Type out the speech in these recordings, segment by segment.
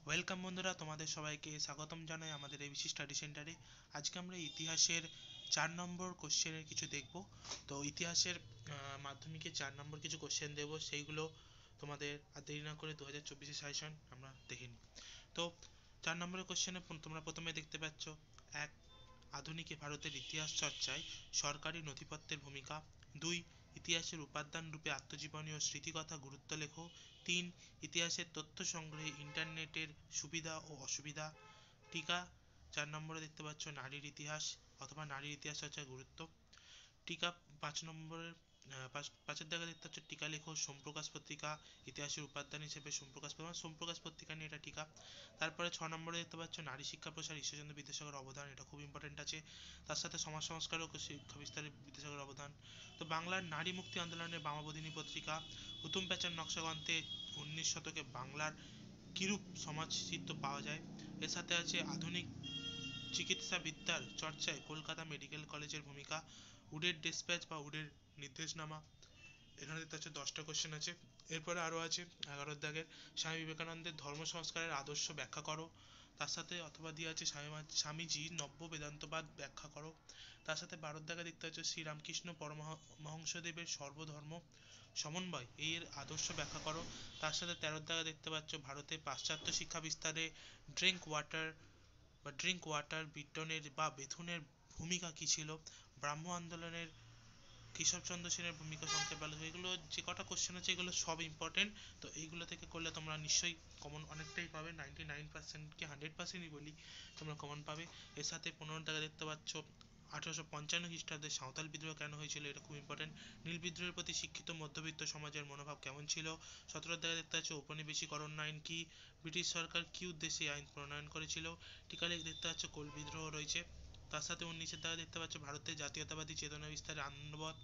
Welcome বন্ধুরা, তোমাদের সবাইকে স্বাগতম জানাই আমাদের এবিসি স্টাডি সেন্টারে। আজকে আমরা ইতিহাসের 4 নম্বর কোশ্চেনের কিছু দেখব। তো ইতিহাসের মাধ্যমিকে 4 নম্বর কিছু কোশ্চেন দেব, সেইগুলো তোমাদের আর দেরি না করে 2024 সাজেশন আমরা দেখে নিই। তো 4 নম্বরের কোশ্চেনে তোমরা প্রথমে দেখতে পাচ্ছ, এক, আধুনিক ভারতের ইতিহাস চর্চায় সরকারি নথিপত্রের ভূমিকা। 2, ইতিহাসের উপাদান রূপে আত্মজীবনী ও স্মৃতিকথা গুরুত্ব লেখো। 3, ইতিহাসের তথ্য সংগ্রহে ইন্টারনেটের সুবিধা ও অসুবিধা। টিকা 4 নম্বরে দেখতে পাচ্ছ নারীর ইতিহাস অথবা নারীর ইতিহাস চর্চার গুরুত্ব। টিকা 5 নম্বরের পাঁচের দাগে দেখতে পাচ্ছ টিকা লেখো সোমপ্রকাশ পত্রিকা ইতিহাসের উপাদান হিসেবে সোমপ্রকাশ পত্রিকা নিয়ে এটা টিকা। তারপরে 6 নম্বরে দেখতে পাচ্ছ নারী শিক্ষা প্রসার ঈশ্বরচন্দ্র বিদ্যাসাগর অবদান, এটা খুব ইম্পর্টেন্ট আছে। তার সাথে সমাজ সংস্কার ও শিক্ষা বিস্তারে বিদ্যাসাগর অবদান। তো বাংলার নারী মুক্তি আন্দোলনের বামাবোধিনী পত্রিকা, হুতুম প্যাচার নকশাগ্রন্থে 19 শতকে বাংলার কিরূপ সমাজ চিত্র পাওয়া যায়। এর সাথে আছে আধুনিক চিকিৎসাবিদ্যার চর্চায় কলকাতা মেডিকেল কলেজের ভূমিকা। উডের ডিসপ্যাচ বা উডের নির্দেশনামা, এখানে দেখতে হচ্ছে 10টা কোশ্চেন আছে। এরপরে আরও আছে 11 দাগের স্বামী বিবেকানন্দের ধর্ম সংস্কারের আদর্শ ব্যাখ্যা করো। তার সাথে অথবা দিয়ে আছে স্বামীজি নব্য বেদান্তবাদ ব্যাখ্যা করো। তার সাথে 12 দাগে দেখতে হচ্ছে শ্রীরামকৃষ্ণ পরমহংসদেবের সর্বধর্ম সমন্বয় এর আদর্শ ব্যাখ্যা করো। তার সাথে 13 দাগে দেখতে পাচ্ছ ভারতে পাশ্চাত্য শিক্ষা বিস্তারে ড্রিঙ্ক ওয়াটার বিটনের বা বেথুনের ভূমিকা কী ছিল। ব্রাহ্ম আন্দোলনের কেশবচন্দ্র সেনের ভূমিকা সংক্ষেপে আলোচনা। এগুলো যে কটা কোশ্চেন আছে এগুলো সব ইম্পর্টেন্ট। তো এইগুলো থেকে করলে তোমরা নিশ্চয়ই কমন অনেকটাই পাবে, 99% কি 100%ই বলি, তোমরা কমন পাবে। এর সাথে 15 টাকা দেখতে পাচ্ছ 1855 খ্রিস্টাব্দে সাঁওতাল বিদ্রোহ কেন হয়েছিল, এটা খুব ইম্পর্টেন্ট। নীল বিদ্রোহের প্রতি শিক্ষিত মধ্যবিত্ত সমাজের মনোভাব কেমন ছিল। 17 টাকা দেখতে পাচ্ছ ঔপনিবেশিকরণ আইন কি, ব্রিটিশ সরকার কি উদ্দেশ্যে আইন প্রণয়ন করেছিল। টিকালেখ দেখতে পাচ্ছ কোল বিদ্রোহ রয়েছে। তার সাথে 19 দাগে দেখতে পাচ্ছ ভারতের জাতীয়তাবাদী চেতনা বিস্তারে আনন্দবত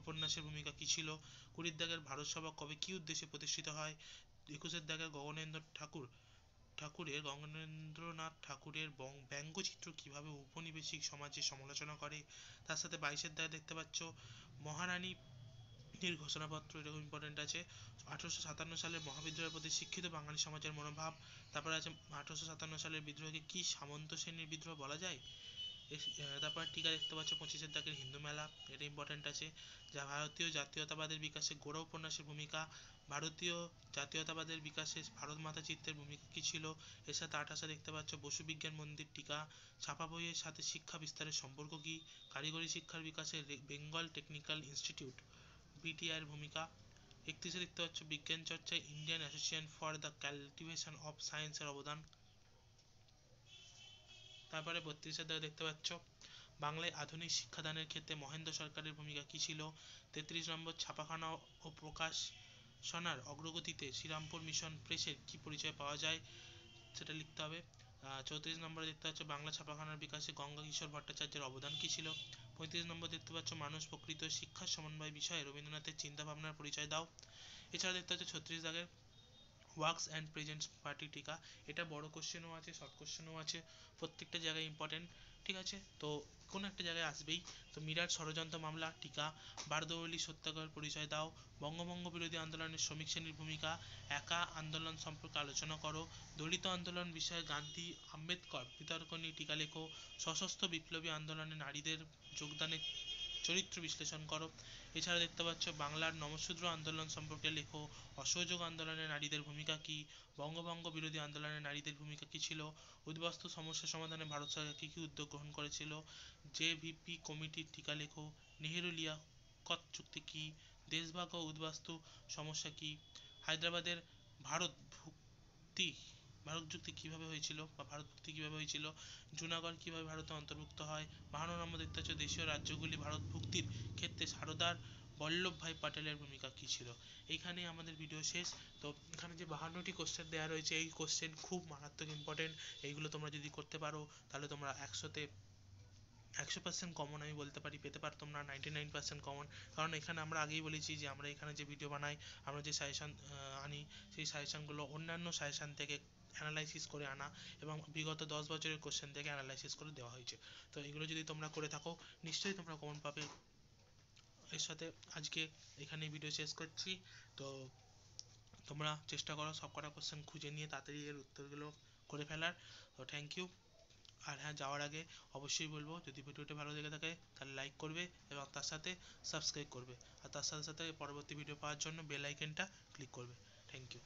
উপন্যাসের ভূমিকা কী ছিল। 20 দাগের ভারত সভা কবে কী উদ্দেশ্যে প্রতিষ্ঠিত হয়। 21 দাগের গগনেন্দ্রনাথ ঠাকুরের ব্যঙ্গচিত্র কিভাবে ঔপনিবেশিক সমাজে সমালোচনা করে। তার সাথে 22 দাগে দেখতে পাচ্ছ মহারানী এর ঘোষণাপত্র, এটা খুব ইম্পর্টেন্ট আছে। 1857 সালের মহাবিদ্রোহের প্রতি শিক্ষিত বাঙালি সমাজের মনোভাব। তারপরে আছে 1857 সালের বিদ্রোহকে কি সামন্ত শ্রেণীর বিদ্রোহ বলা যায়। তারপর টিকা দেখতে পাচ্ছ 25 দাগের হিন্দু মেলা, এটা ইম্পর্টেন্ট আছে। যা ভারতীয় জাতীয়তাবাদের বিকাশে গোড়া উপন্যাসের ভূমিকা। ভারতীয় জাতীয়তাবাদের বিকাশে ভারত মাতা চিত্রের ভূমিকা কী ছিল। এর সাথে 28 দেখতে পাচ্ছ বসু বিজ্ঞান মন্দির টিকা, ছাপা বইয়ের সাথে শিক্ষা বিস্তারের সম্পর্ক কী। কারিগরি শিক্ষার বিকাশে বেঙ্গল টেকনিক্যাল ইনস্টিটিউট বিটিআই এর ভূমিকা। 31 দেখতে পাচ্ছ বিজ্ঞান চর্চায় Indian association for the cultivation of সায়েন্সের অবদান। তারপরে 32 দেখতে পাচ্ছ বাংলায় আধুনিক শিক্ষাদানের ক্ষেত্রে মহেন্দ্র সরকারের ভূমিকা কী ছিল। 33 ছাপাখানা ও প্রকাশনার অগ্রগতিতে শ্রীরামপুর মিশন প্রেসের কী পরিচয় পাওয়া যায়, সেটা লিখতে হবে। 34 দেখতে পাচ্ছ বাংলা ছাপাখানার বিকাশে গঙ্গা কিশোর ভট্টাচার্যের অবদান কী ছিল। 35 দেখতে পাচ্ছ মানুষ প্রকৃত শিক্ষার সমন্বয় বিষয়ে রবীন্দ্রনাথের চিন্তাভাবনার পরিচয় দাও। এছাড়া দেখতে পাচ্ছ 36 দাগের ওয়ার্কস অ্যান্ড প্রেজেন্টস পার্টি টিকা, এটা বড় কোশ্চেনও আছে শর্ট কোশ্চেনও আছে, প্রত্যেকটা জায়গায় ইম্পর্টেন্ট। ঠিক আছে, তো কোনো একটা জায়গায় আসবেই। তো মিরাট ষড়যন্ত্র মামলা টিকা, বারদৌলি সত্যাগ্রহের পরিচয় দাও, বঙ্গভঙ্গ বিরোধী আন্দোলনের শ্রমিক শ্রেণীর ভূমিকা, একা আন্দোলন সম্পর্কে আলোচনা করো, দলিত আন্দোলন বিষয়ে গান্ধী আম্বেদকর বিতর্ক নিয়ে টিকা লেখো, সশস্ত্র বিপ্লবী আন্দোলনে নারীদের যোগদানের চরিত্র বিশ্লেষণ করো। এছাড়া দেখতে পাচ্ছ বাংলার নমশূদ্র আন্দোলন সম্পর্কে লেখো, অসহযোগ আন্দোলনে নারীদের ভূমিকা কী, বঙ্গভঙ্গ বিরোধী আন্দোলনে নারীদের ভূমিকা কী ছিল, উদ্বাস্তু সমস্যা সমাধানে ভারত সরকার কী কী উদ্যোগ গ্রহণ করেছিল, জেভিপি কমিটির টিকা লেখো, নেহেরু লিয়াকত চুক্তি কী, দেশভাগ ও উদ্বাস্তু সমস্যা কী, হায়দ্রাবাদের ভারত ভুক্তি ভারত চুক্তি কীভাবে হয়েছিল বা ভারত ভুক্তি কীভাবে হয়েছিল, জুনাগড় কীভাবে ভারতে অন্তর্ভুক্ত হয়। 52 দেখতে হচ্ছে দেশীয় রাজ্যগুলি ভারত ভুক্তির ক্ষেত্রে সারদার বল্লভভাই প্যাটেলের ভূমিকা কী ছিল। এইখানেই আমাদের ভিডিও শেষ। তো এখানে যে 52টি কোশ্চেন দেওয়া রয়েছে এই কোশ্চেন খুব মারাত্মক ইম্পর্টেন্ট। এইগুলো তোমরা যদি করতে পারো তাহলে তোমরা 100% কমন আমি বলতে পারি পেতে পারো তোমরা 99% কমন। কারণ এখানে আমরা আগেই বলেছি যে আমরা এখানে যে ভিডিও বানাই, আমরা যে সাজেশান আনি, সেই সাজেশানগুলো অন্যান্য সাজেশান থেকে অ্যানালাইসিস করে আনা এবং বিগত 10 বছরের কোশ্চেন থেকে অ্যানালাইসিস করে দেওয়া হয়েছে। তো এগুলো যদি তোমরা করে থাকো নিশ্চয়ই তোমরা কমন পাবে। এর সাথে আজকে এখানেই ভিডিও শেষ করছি। তো তোমরা চেষ্টা করো সব কটা কোশ্চেন খুঁজে নিয়ে তাড়াতাড়ি এর উত্তরগুলো করে ফেলার। তো থ্যাংক ইউ। আর হ্যাঁ, যাওয়ার আগে অবশ্যই বলবো, যদি ভিডিওটি ভালো লেগে থাকে তাহলে লাইক করবে এবং তার সাথে সাবস্ক্রাইব করবে, আর তার সাথে সাথে পরবর্তী ভিডিও পাওয়ার জন্য বেল আইকনটা ক্লিক করবে। Thank you.